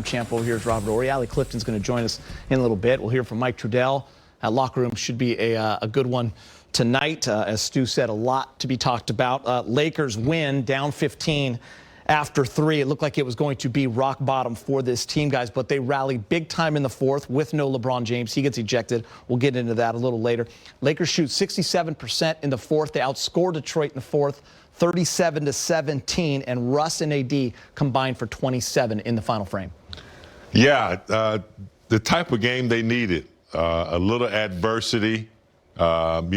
champ over here is Robert Horry. Allie Clifton's going to join us in a little bit. We'll hear from Mike Trudell. That locker room should be a good one tonight. As Stu said, a lot to be talked about. Lakers win, down 15 after 3. It looked like it was going to be rock bottom for this team, guys, but they rallied big time in the fourth with no LeBron James. He gets ejected. We'll get into that a little later. Lakers shoot 67% in the fourth. They outscore Detroit in the fourth, 37-17, and Russ and AD combined for 27 in the final frame. Yeah, the type of game they needed. A little adversity, on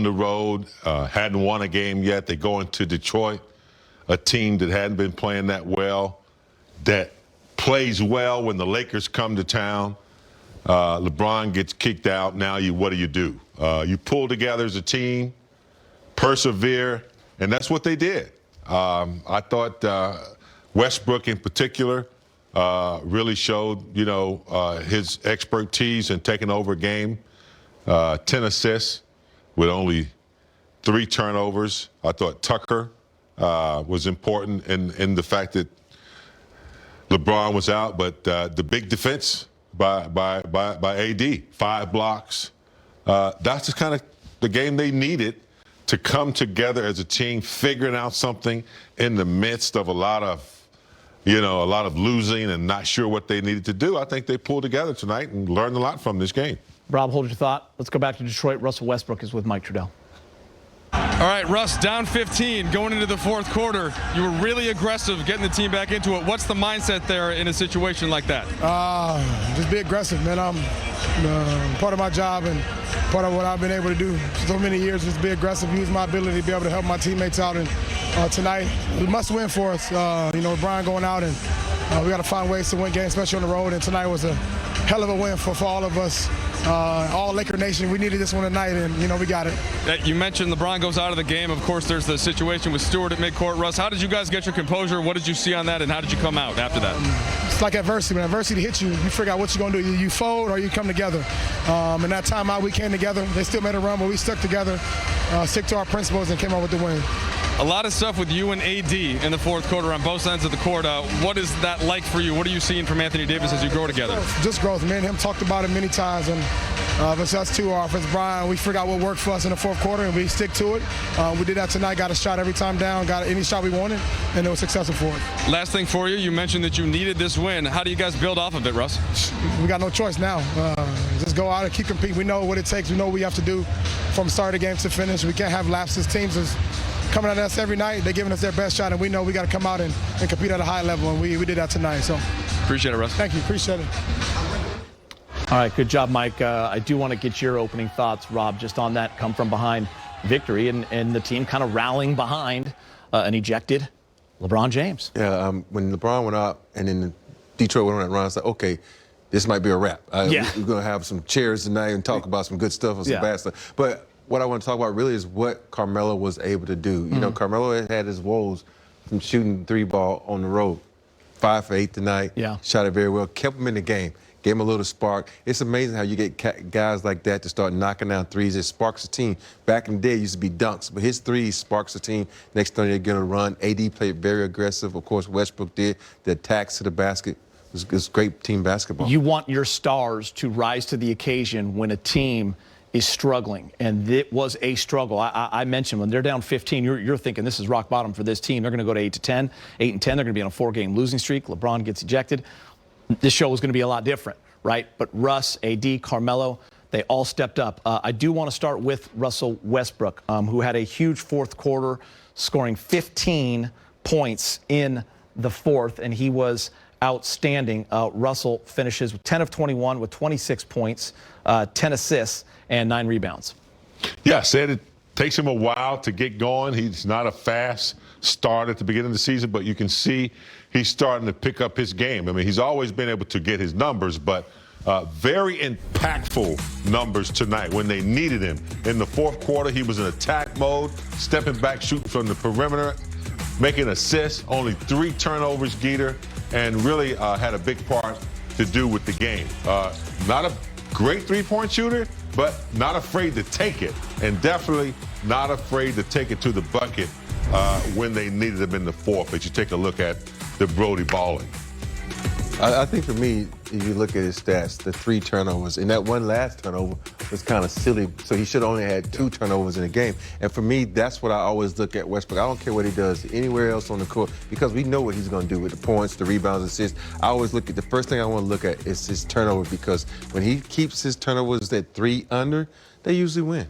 the road. Hadn't won a game yet. They go into Detroit, a team that hadn't been playing that well, that plays well when the Lakers come to town. LeBron gets kicked out. Now what do? You pull together as a team, persevere, and that's what they did. I thought Westbrook in particular really showed, his expertise in taking over a game. 10 assists with only 3 turnovers. I thought Tucker was important in the fact that LeBron was out, but the big defense by AD, 5 blocks. That's the kind of the game they needed to come together as a team, figuring out something in the midst of a lot of losing and not sure what they needed to do. I think they pulled together tonight and learned a lot from this game. Rob, hold your thought. Let's go back to Detroit. Russell Westbrook is with Mike Trudell. All right, Russ, down 15 going into the fourth quarter. You were really aggressive getting the team back into it. What's the mindset there in a situation like that? Just be aggressive, man. Part of my job and part of what I've been able to do for so many years is be aggressive, use my ability to be able to help my teammates out. And tonight, it must win for us. Brian going out, and we got to find ways to win games, especially on the road. And tonight was a hell of a win for all of us. All Laker Nation, we needed this one tonight, and, we got it. You mentioned LeBron goes out of the game. Of course, there's the situation with Stewart at midcourt. Russ, how did you guys get your composure? What did you see on that, and how did you come out after that? It's like adversity. When adversity hits you, you figure out what you're going to do. You fold or you come together. In that timeout, we came together. They still made a run, but we stuck together, stick to our principles, and came out with the win. A lot of stuff with you and AD in the fourth quarter on both ends of the court. What is that like for you? What are you seeing from Anthony Davis as you grow together? Just growth. Me and him talked about it many times. And it's us two, our offense, Brian. We figured out what worked for us in the fourth quarter, and we stick to it. We did that tonight. Got a shot every time down. Got any shot we wanted, and it was successful for us. Last thing for you, you mentioned that you needed this win. How do you guys build off of it, Russ? We got no choice now. Just go out and keep competing. We know what it takes. We know what we have to do from start of the game to finish. We can't have lapses. Teams is coming at us every night. They're giving us their best shot, and we know we got to come out and compete at a high level, and we did that tonight. So appreciate it, Russ. Thank you. Appreciate it. All right, good job, Mike. I do want to get your opening thoughts, Rob, just on that come from behind victory and the team kind of rallying behind an ejected LeBron James. Yeah, when LeBron went out and then Detroit went on that run, I was like, okay, this might be a wrap. We're going to have some cheers tonight and talk about some good stuff or some bad stuff. But what I want to talk about really is what Carmelo was able to do. You know, Carmelo had his woes from shooting 3-ball on the road. 5 for 8 tonight. Yeah. Shot it very well. Kept him in the game. Gave him a little spark. It's amazing how you get guys like that to start knocking down threes. It sparks the team. Back in the day, it used to be dunks, but his threes sparks the team. Next time they're going to run. AD played very aggressive. Of course, Westbrook did. The attacks to the basket. It was great team basketball. You want your stars to rise to the occasion when a team is struggling, and it was a struggle. I mentioned when they're down 15, you're thinking this is rock bottom for this team. They're going to go to 8-10. 8-10, they're going to be on a 4-game losing streak. LeBron gets ejected. This show was going to be a lot different, right? But Russ, AD, Carmelo, they all stepped up. I do want to start with Russell Westbrook, who had a huge fourth quarter, scoring 15 points in the fourth, and he was outstanding. Russell finishes with 10 of 21 with 26 points, 10 assists, and 9 rebounds. Yeah, I said it takes him a while to get going. He's not a fast start at the beginning of the season, but you can see he's starting to pick up his game. I mean, he's always been able to get his numbers, but very impactful numbers tonight when they needed him. In the fourth quarter, he was in attack mode, stepping back, shooting from the perimeter, making assists, only 3 turnovers, Geeter, and really had a big part to do with the game. Not a great three-point shooter, but not afraid to take it, and definitely not afraid to take it to the bucket when they needed him in the fourth. But you take a look at the Brody balling. I think for me, if you look at his stats, the 3 turnovers, and that one last turnover was kind of silly. So he should have only had 2 turnovers in a game. And for me, that's what I always look at Westbrook. I don't care what he does anywhere else on the court because we know what he's going to do with the points, the rebounds, assists. I always look at the first thing I want to look at is his turnover because when he keeps his turnovers at 3 under, they usually win.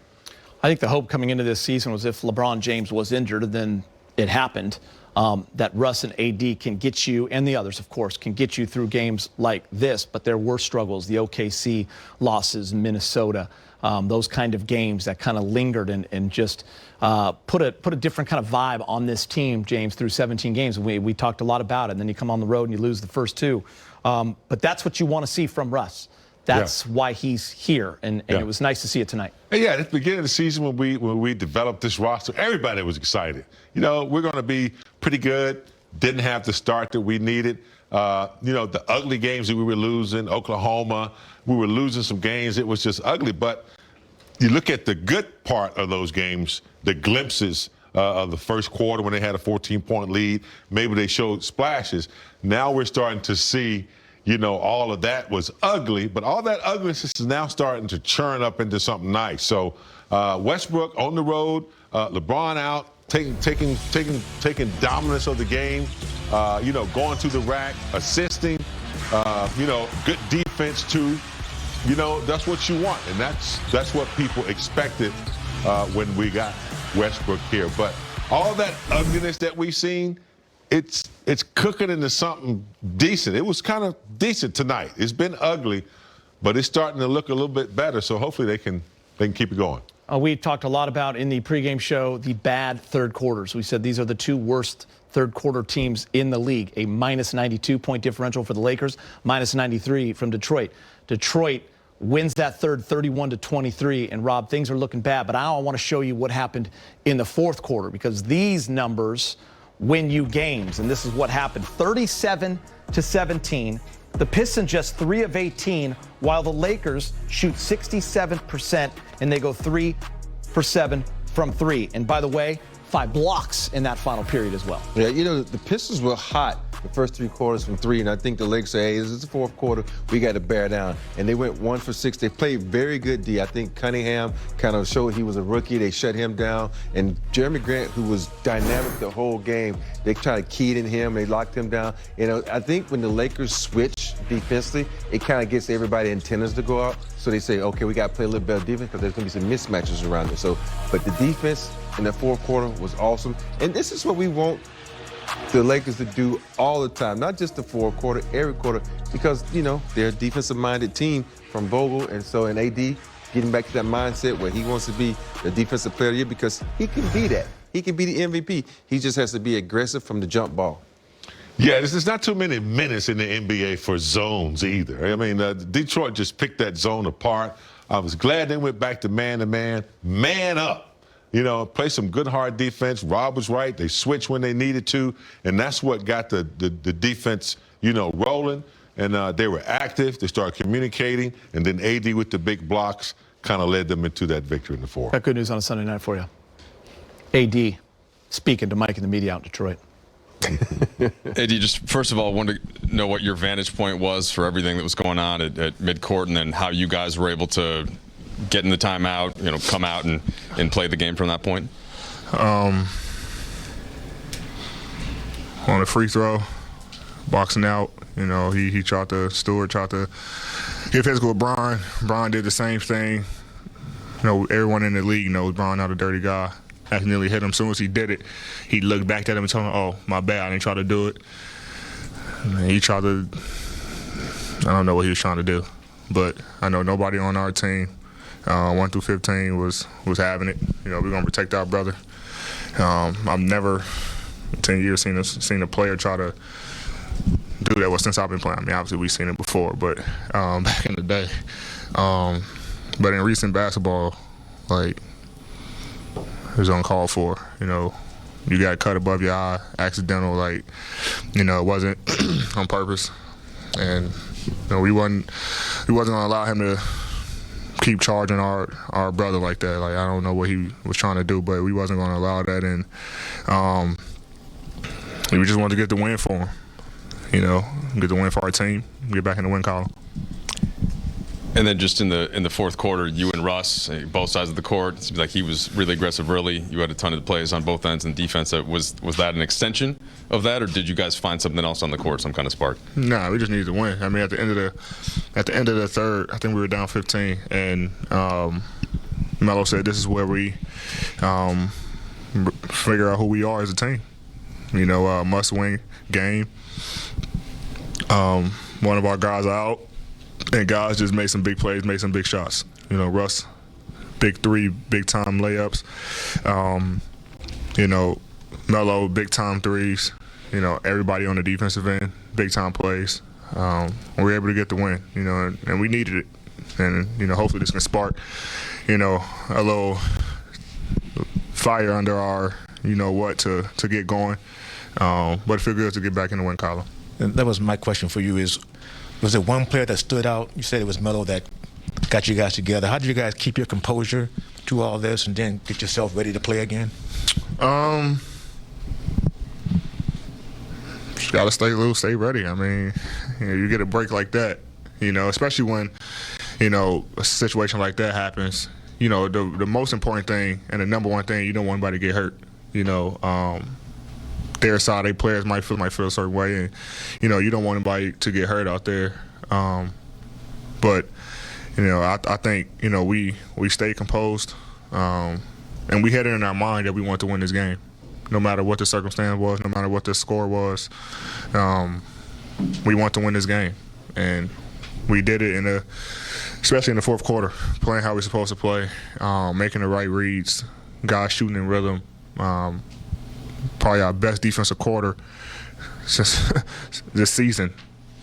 I think the hope coming into this season was if LeBron James was injured, then it happened. That Russ and AD can get you, and the others, of course, can get you through games like this. But there were struggles, the OKC losses, Minnesota, those kind of games that kind of lingered and just put a different kind of vibe on this team, James, through 17 games. We talked a lot about it, and then you come on the road and you lose the first 2. But that's what you want to see from Russ. That's why he's here, and it was nice to see it tonight. Yeah, at the beginning of the season when we developed this roster, everybody was excited. You know, we're going to be pretty good. Didn't have the start that we needed. You know, the ugly games that we were losing, Oklahoma, we were losing some games. It was just ugly. But you look at the good part of those games, the glimpses of the first quarter when they had a 14-point lead. Maybe they showed splashes. Now we're starting to see, you know, all of that was ugly, but all that ugliness is now starting to churn up into something nice. So Westbrook on the road, LeBron out, taking dominance of the game, you know, going to the rack, assisting, you know, good defense too. You know, that's what you want, and that's what people expected when we got Westbrook here. But all that ugliness that we've seen, it's cooking into something decent. It was kind of decent tonight. It's been ugly, but it's starting to look a little bit better. So hopefully they can keep it going. We talked a lot about in the pregame show the bad third quarters. We said these are the 2 worst third quarter teams in the league. A minus 92 point differential for the Lakers, minus 93 from Detroit. Detroit wins that third 31-23, and Rob, things are looking bad. But I want to show you what happened in the fourth quarter because these numbers win you games, and this is what happened. 37-17. The Pistons just 3 of 18, while the Lakers shoot 67%, and they go 3 for 7 from 3. And by the way, 5 blocks in that final period as well. Yeah, you know, the Pistons were hot the first 3 quarters from 3, and I think the Lakers say, hey, this is the fourth quarter, we got to bear down. And they went 1 for 6. They played very good D. I think Cunningham kind of showed he was a rookie. They shut him down. And Jeremy Grant, who was dynamic the whole game, they tried to key it in him. They locked him down. You know, I think when the Lakers switch defensively, it kind of gets everybody antennas to go out. So they say, okay, we got to play a little better defense because there's going to be some mismatches around it. So, but the defense in the fourth quarter was awesome. And this is what we want the Lakers to do all the time, not just the fourth quarter, every quarter, because, you know, they're a defensive-minded team from Vogel, and AD getting back to that mindset where he wants to be the defensive player of the year because he can be that. He can be the MVP. He just has to be aggressive from the jump ball. Yeah, there's not too many minutes in the NBA for zones either. I mean, Detroit just picked that zone apart. I was glad they went back to man-to-man, man up. You know, play some good hard defense. Rob was right. They switched when they needed to, and that's what got the defense, you know, rolling. And they were active. They started communicating, and then AD with the big blocks kind of led them into that victory in the fourth. Got good news on a Sunday night for you. AD speaking to Mike in the media out in Detroit. AD, just first of all, I wanted to know what your vantage point was for everything that was going on at midcourt, and then how you guys were able to get in the timeout, you know, come out and play the game from that point. On a free throw, boxing out, you know, Stewart tried to get physical with Bron. Bron did the same thing. You know, everyone in the league knows Bron not a dirty guy. Accidentally hit him. As soon as he did it, he looked back at him and told him, oh, my bad, I didn't try to do it. And he tried to, I don't know what he was trying to do, but I know nobody on our team, 1 through 15, was having it. You know, we're going to protect our brother. I've never, in 10 years, seen a player try to do that. Well, since I've been playing, I mean, obviously we've seen it before, but back in the day. But in recent basketball, like, it was uncalled for. You know, you got cut above your eye, accidental, like, you know, it wasn't on purpose. And, you know, we wasn't gonna allow him to keep charging our brother like that. Like, I don't know what he was trying to do, but we wasn't gonna allow that. And we just wanted to get the win for him. get the win for our team, get back in the win column. And then just in the fourth quarter, you and Russ, both sides of the court, it seems like he was really aggressive early. You had a ton of plays on both ends in defense. Was that an extension of that, or did you guys find something else on the court, some kind of spark? Nah, we just needed to win. I mean, at the end of the third, I think we were down 15, and Melo said this is where we figure out who we are as a team. Must-win game. One of our guys out. And guys just made some big plays, made some big shots. Russ, big three, big-time layups. Melo, big-time threes. Everybody on the defensive end, big-time plays. We were able to get the win, and we needed it. And, hopefully this can spark, a little fire under our, to get going. But it feels good to get back in the win column. And that was my question for you is, was there one player that stood out? You said it was Melo that got you guys together. How did you guys keep your composure through all this and then get yourself ready to play again? Just got to stay loose, stay ready. I mean, you get a break like that, especially when, a situation like that happens. The most important thing and the number one thing, you don't want anybody to get hurt. Their side, their players might feel a certain way, and you don't want anybody to get hurt out there. But I think we stayed composed, and we had it in our mind that we want to win this game, no matter what the circumstance was, no matter what the score was. We want to win this game, and we did it especially in the fourth quarter, playing how we're supposed to play, making the right reads, guys shooting in rhythm. Probably our best defensive quarter since this season,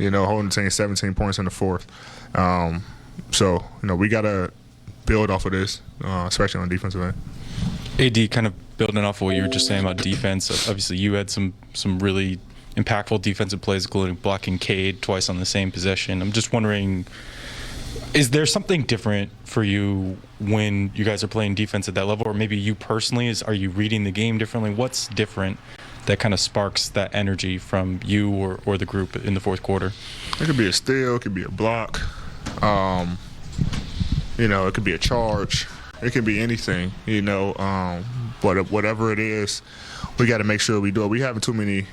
holding the team 17 points in the fourth. So, we got to build off of this, especially on the defensive end. AD, kind of building off of what you were just saying about defense, obviously you had some really impactful defensive plays, including blocking Cade twice on the same possession. I'm just wondering, is there something different for you when you guys are playing defense at that level, or maybe you personally, are you reading the game differently? What's different that kind of sparks that energy from you or the group in the fourth quarter? It could be a steal, it could be a block, it could be a charge, it could be anything, but whatever it is, we got to make sure we do it. We having too many,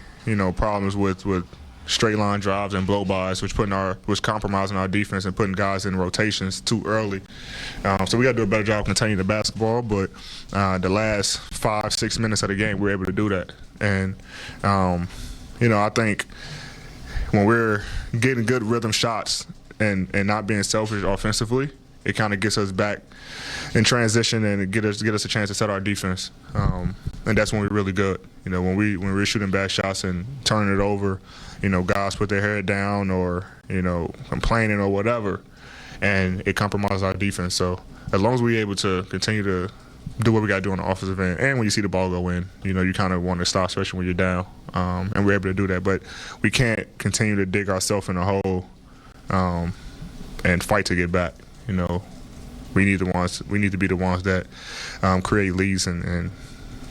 problems with straight line drives and blow-bys, which compromising our defense and putting guys in rotations too early. So we got to do a better job containing the basketball, but the last 5-6 minutes of the game, we're able to do that. And, I think when we're getting good rhythm shots and not being selfish offensively, it kind of gets us back in transition and get us a chance to set our defense. And that's when we're really good. When we're shooting bad shots and turning it over, guys put their head down or, complaining or whatever, and it compromises our defense. So as long as we're able to continue to do what we got to do on the offensive end, and when you see the ball go in, you kind of want to stop, especially when you're down, and we're able to do that. But we can't continue to dig ourselves in a hole and fight to get back. We need to be the ones that create leads and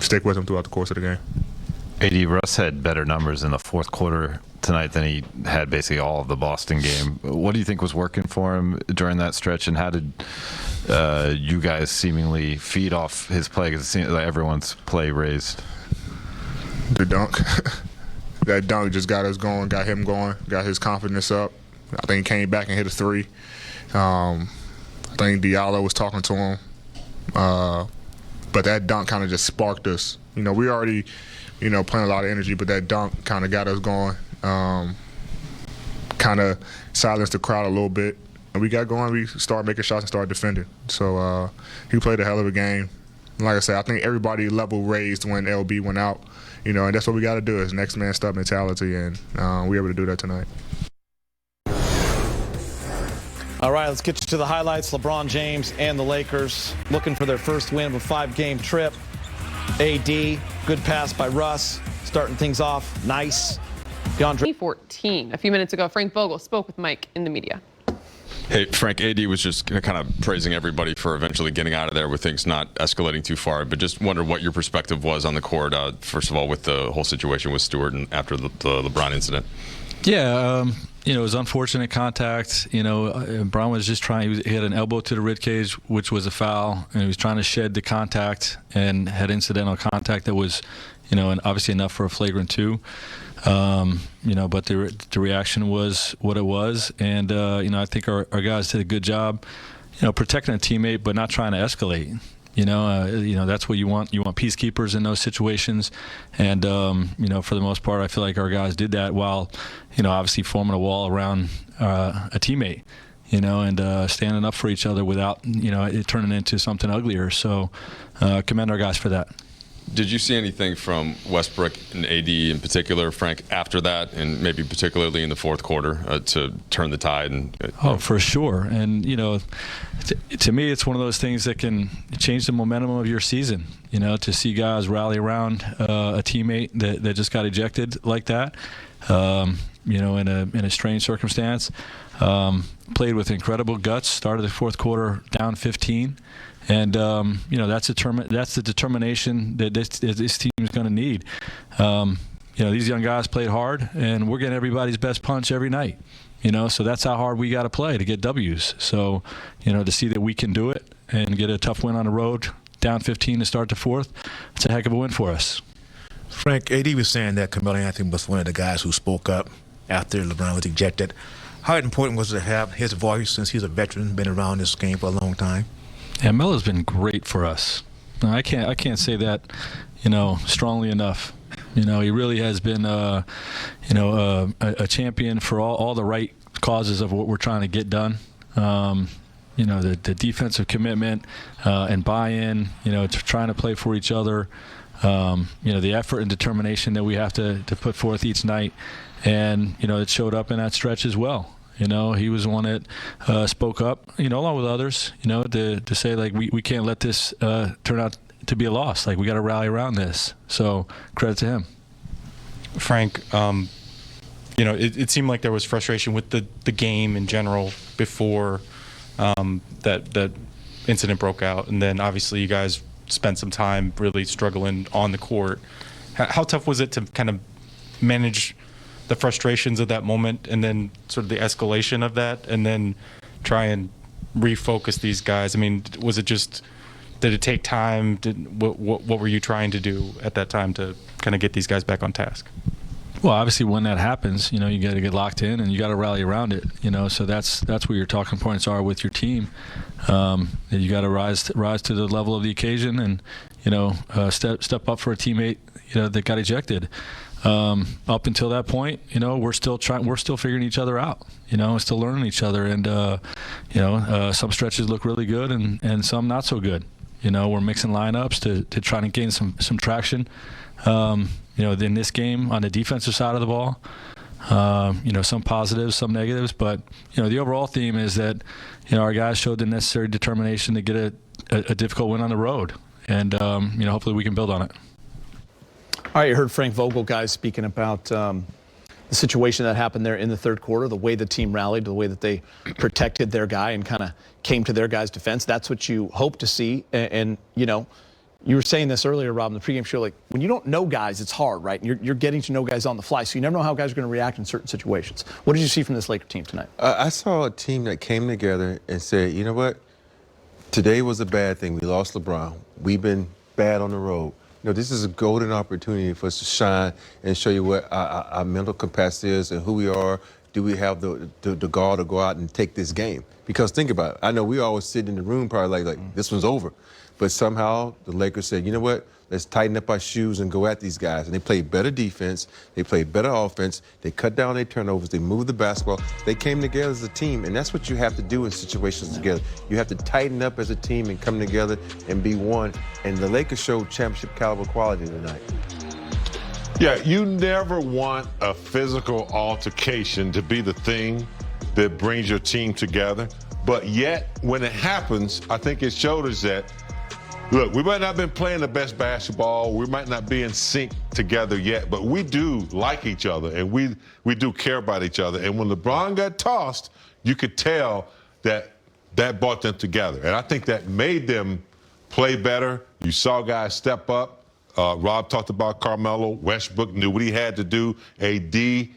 stick with them throughout the course of the game. AD, Russ had better numbers in the fourth quarter tonight than he had basically all of the Boston game. What do you think was working for him during that stretch, and how did you guys seemingly feed off his play? Because it seems like everyone's play raised. The dunk. That dunk just got us going, got him going, got his confidence up. I think he came back and hit a three. I think Diallo was talking to him. But that dunk kind of just sparked us. We already, playing a lot of energy, but that dunk kind of got us going. Kind of silenced the crowd a little bit. And we got going. We started making shots and started defending. So he played a hell of a game. Like I said, I think everybody level raised when LB went out. And that's what we got to do is next man stop mentality, and we were able to do that tonight. All right, let's get to the highlights. LeBron James and the Lakers looking for their first win of a 5-game trip. AD, good pass by Russ, starting things off nice. DeAndre. 2014. A few minutes ago, Frank Vogel spoke with Mike in the media. Hey, Frank, AD was just kind of praising everybody for eventually getting out of there with things not escalating too far, but just wonder what your perspective was on the court, first of all, with the whole situation with Stewart and after the LeBron incident. Yeah, it was unfortunate contact. Bron was just trying. He had an elbow to the rib cage, which was a foul, and he was trying to shed the contact and had incidental contact that was, and obviously enough for a flagrant 2. But the reaction was what it was, and I think our guys did a good job, protecting a teammate, but not trying to escalate. That's what you want. You want peacekeepers in those situations, and for the most part, I feel like our guys did that while, obviously forming a wall around a teammate, and standing up for each other without, it turning into something uglier. So, commend our guys for that. Did you see anything from Westbrook and AD in particular, Frank, after that, and maybe particularly in the fourth quarter, to turn the tide? Oh, for sure. And, to me, it's one of those things that can change the momentum of your season, to see guys rally around a teammate that just got ejected like that, in a strange circumstance. Played with incredible guts, started the fourth quarter down 15. And that's the determination that this team is going to need. These young guys played hard, and we're getting everybody's best punch every night. So that's how hard we got to play to get W's. So, to see that we can do it and get a tough win on the road, down 15 to start the fourth, it's a heck of a win for us. Frank, AD was saying that Carmelo Anthony was one of the guys who spoke up after LeBron was ejected. How important was it to have his voice, since he's a veteran, been around this game for a long time? Yeah, Melo's been great for us. I can't say that, strongly enough. He really has been, a champion for all the right causes of what we're trying to get done. The defensive commitment and buy-in, to trying to play for each other. The effort and determination that we have to put forth each night, and it showed up in that stretch as well. He was the one that spoke up, along with others, to say, like, we can't let this turn out to be a loss. Like, we got to rally around this. So credit to him. Frank, it seemed like there was frustration with the game in general before that incident broke out. And then obviously you guys spent some time really struggling on the court. How tough was it to kind of manage the frustrations of that moment, and then sort of the escalation of that, and then try and refocus these guys? I mean, was it just, did it take time? What were you trying to do at that time to kind of get these guys back on task? Well, obviously, when that happens, you got to get locked in, and you got to rally around it. So that's where your talking points are with your team. You got to rise to the level of the occasion, and step up for a teammate that got ejected. Up until that point, we're still figuring each other out, still learning each other, and some stretches look really good and some not so good. We're mixing lineups to try to gain some traction. In this game on the defensive side of the ball, some positives, some negatives, but the overall theme is that our guys showed the necessary determination to get a difficult win on the road, and hopefully we can build on it. All right, you heard Frank Vogel, guys, speaking about the situation that happened there in the third quarter, the way the team rallied, the way that they protected their guy and kind of came to their guy's defense. That's what you hope to see. And you were saying this earlier, Rob, in the pregame show, like, when you don't know guys, it's hard, right? And you're getting to know guys on the fly, so you never know how guys are going to react in certain situations. What did you see from this Laker team tonight? I saw a team that came together and said, you know what? Today was a bad thing. We lost LeBron. We've been bad on the road. This is a golden opportunity for us to shine and show you what our mental capacity is and who we are. Do we have the gall to go out and take this game? Because think about it. I know we always sit in the room probably like this one's over. But somehow the Lakers said, you know what? Let's tighten up our shoes and go at these guys. And they played better defense. They played better offense. They cut down their turnovers. They moved the basketball. They came together as a team. And that's what you have to do in situations together. You have to tighten up as a team and come together and be one. And the Lakers showed championship caliber quality tonight. Yeah, you never want a physical altercation to be the thing that brings your team together. But yet, when it happens, I think it showed us that, look, we might not have been playing the best basketball. We might not be in sync together yet, but we do like each other, and we do care about each other. And when LeBron got tossed, you could tell that brought them together. And I think that made them play better. You saw guys step up. Rob talked about Carmelo. Westbrook knew what he had to do. AD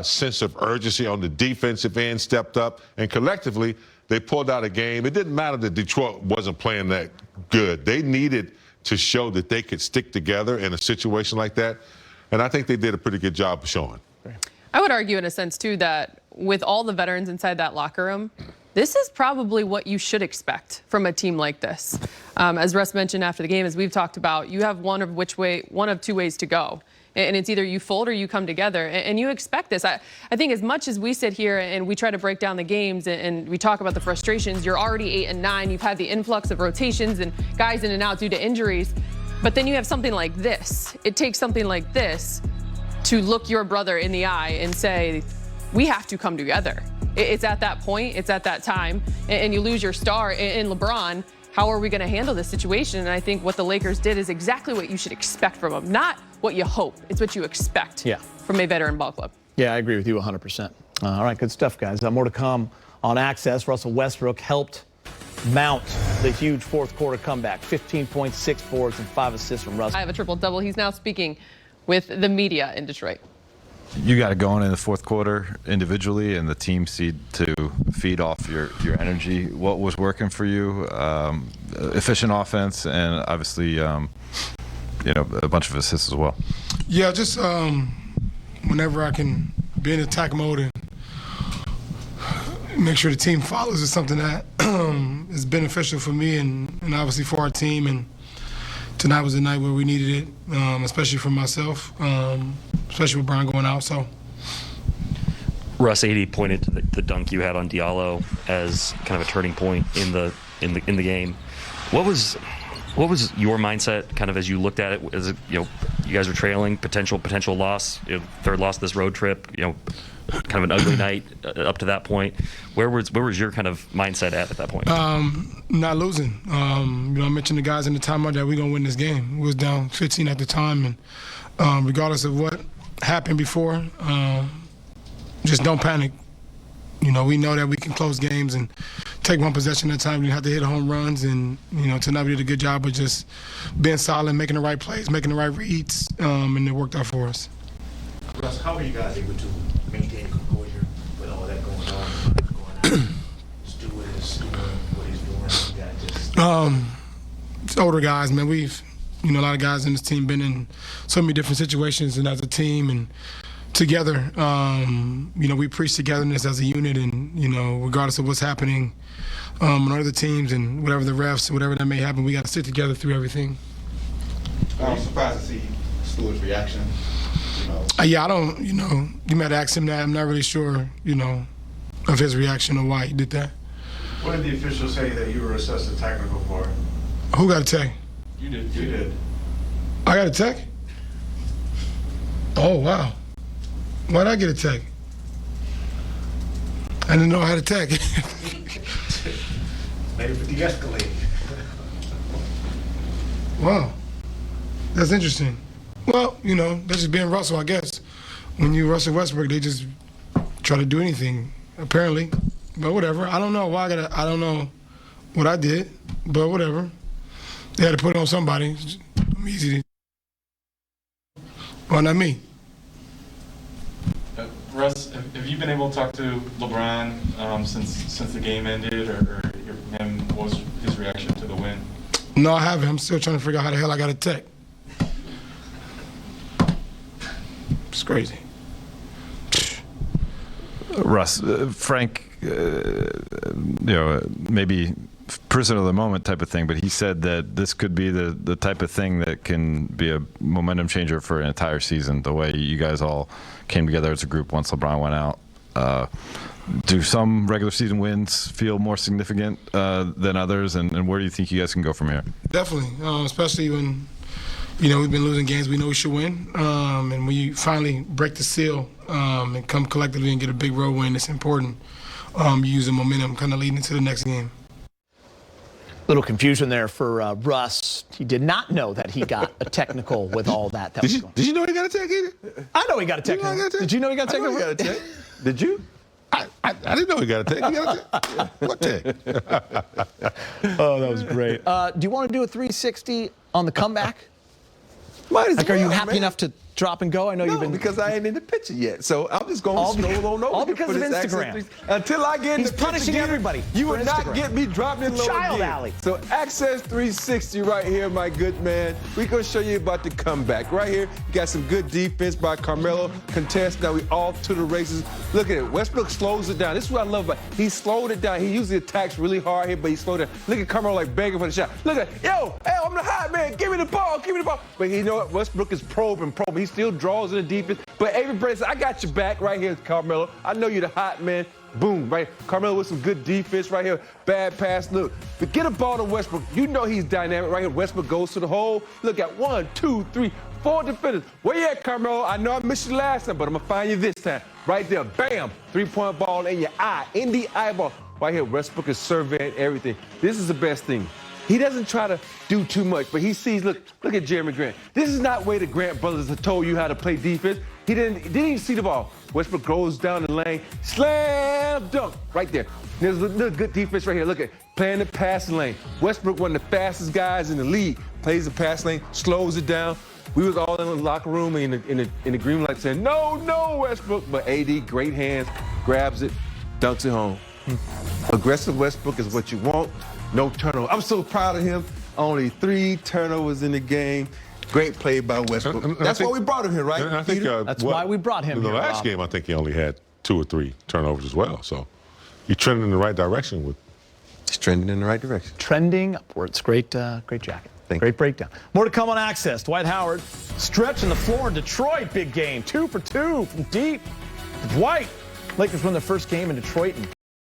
sense of urgency on the defensive end stepped up, and collectively they pulled out a game. It didn't matter that Detroit wasn't playing that good. They needed to show that they could stick together in a situation like that, and I think they did a pretty good job of showing. I would argue in a sense, too, that with all the veterans inside that locker room, this is probably what you should expect from a team like this. As Russ mentioned after the game, as we've talked about, you have one of two ways to go. And it's either you fold or you come together. And you expect this. I think as much as we sit here and we try to break down the games and we talk about the frustrations, you're already 8 and 9. You've had the influx of rotations and guys in and out due to injuries. But then you have something like this. It takes something like this to look your brother in the eye and say, we have to come together. It's at that point, it's at that time, and you lose your star in LeBron. How are we going to handle this situation? And I think what the Lakers did is exactly what you should expect from them. Not what you hope, it's what you expect from a veteran ball club. Yeah, I agree with you 100%. All right, good stuff, guys. More to come on Access. Russell Westbrook helped mount the huge fourth quarter comeback. 15 points, 6 boards, and 5 assists from Russell. I have a triple-double. He's now speaking with the media in Detroit. You got it going in the fourth quarter individually, and the team seemed to feed off your energy. What was working for you? Efficient offense, and obviously, a bunch of assists as well. Yeah, just whenever I can be in attack mode and make sure the team follows is something that is beneficial for me and obviously for our team. And tonight was the night where we needed it, especially for myself, especially with Brian going out. So, Russ, 80 pointed to the dunk you had on Diallo as kind of a turning point in the game. What was your mindset kind of as you looked at it? As you guys were trailing, potential loss, third loss of this road trip, kind of an ugly night up to that point. Where was your kind of mindset at that point? Not losing. I mentioned the guys in the timeout that we're gonna win this game. We was down 15 at the time, and regardless of what happened before, just don't panic. We know that we can close games and take one possession at a time. We have to hit home runs, and tonight we did a good job of just being solid, making the right plays, making the right reads, and it worked out for us. Russ, how are you guys able to maintain composure with all that going on? Stewart is doing what he's doing. You got just It's older guys, man. We've a lot of guys in this team been in so many different situations, and as a team and together, we preach togetherness as a unit, and regardless of what's happening on other teams and whatever the refs, whatever that may happen, we got to stick together through everything. I'm surprised to see Stewart's reaction. Yeah, I don't. You might ask him that. I'm not really sure. Of his reaction or why he did that. What did the officials say that you were assessed a technical for? Who got a tech? You did. You did. I got a tech? Oh wow. Why'd I get a tech? I didn't know I had a tech. Maybe for de-escalating. Wow, that's interesting. Well, that's just being Russell, I guess. When you Russell Westbrook, they just try to do anything, apparently. But whatever. I don't know why I don't know what I did, but whatever. They had to put it on somebody. I'm easy to. Well, not me. Russ, have you been able to talk to LeBron since the game ended, or him? What was his reaction to the win? No, I haven't. I'm still trying to figure out how the hell I got a tech. It's crazy. Russ, Frank, maybe prisoner of the moment type of thing, but he said that this could be the type of thing that can be a momentum changer for an entire season, the way you guys all came together as a group once LeBron went out. Do some regular season wins feel more significant than others, and where do you think you guys can go from here? Definitely, especially when we've been losing games we know we should win, and when you finally break the seal and come collectively and get a big road win, it's important. You use the momentum kind of leading into the next game. Little confusion there for Russ. He did not know that he got a technical with all that. Did you know he got a tech either? I know he got a technical. Did you know he got a technical? I know he got a tech. Did you? I didn't know he got a tech. He got a tech. What tech? Oh, that was great. Do you want to do a 360 on the comeback? Might as Like, are you well, happy man. enough to drop and go? I know you've been because I ain't in the picture yet. So I'm just going to stroll on over. all here because for of this Instagram. Access 360. Until I get in He's the picture punishing again, everybody you for will not Instagram. get me dropping low Child again. alley. So Access 360 right here, my good man. We're going to show you about the comeback. Right here, you got some good defense by Carmelo. Contest, now we off to the races. Look at it. Westbrook slows it down. This is what I love about it. He slowed it down. He usually attacks really hard here, but he slowed it down. Look at Carmelo like begging for the shot. Look at, yo, hey, I'm the hot man. Give me the ball. Give me the ball. But you know what? Westbrook is probing. He still draws in the defense. But everybody says, I got your back right here, Carmelo. I know you're the hot man. Boom, right? Carmelo with some good defense right here. Bad pass. Look, but get a ball to Westbrook. You know he's dynamic right here. Westbrook goes to the hole. Look at 1, 2, 3, 4 defenders. Where you at, Carmelo? I know I missed you last time, but I'm going to find you this time. Right there. Bam. 3-point ball in your eye. In the eyeball. Right here, Westbrook is surveying everything. This is the best thing. He doesn't try to do too much, but he sees, look at Jeremy Grant. This is not way the Grant brothers have told you how to play defense. He didn't even see the ball. Westbrook goes down the lane, slam dunk, right there. There's a good defense right here. Look at playing the passing lane. Westbrook, one of the fastest guys in the league, plays the pass lane, slows it down. We was all in the locker room in the green light saying, no, Westbrook. But AD, great hands, grabs it, dunks it home. Aggressive Westbrook is what you want. No turnover. I'm so proud of him. Only 3 turnovers in the game. Great play by Westbrook. That's why we brought him here, right? I think That's why we brought him in the here, last Rob. game, I think he only had 2 or 3 turnovers as well. So you're trending in the right direction with. He's trending in the right direction. Trending upwards. Great jacket. Thank Great you. breakdown. More to come on Access. Dwight Howard stretching the floor in Detroit. Big game. 2 for 2 from deep. Dwight. Lakers won their first game in Detroit in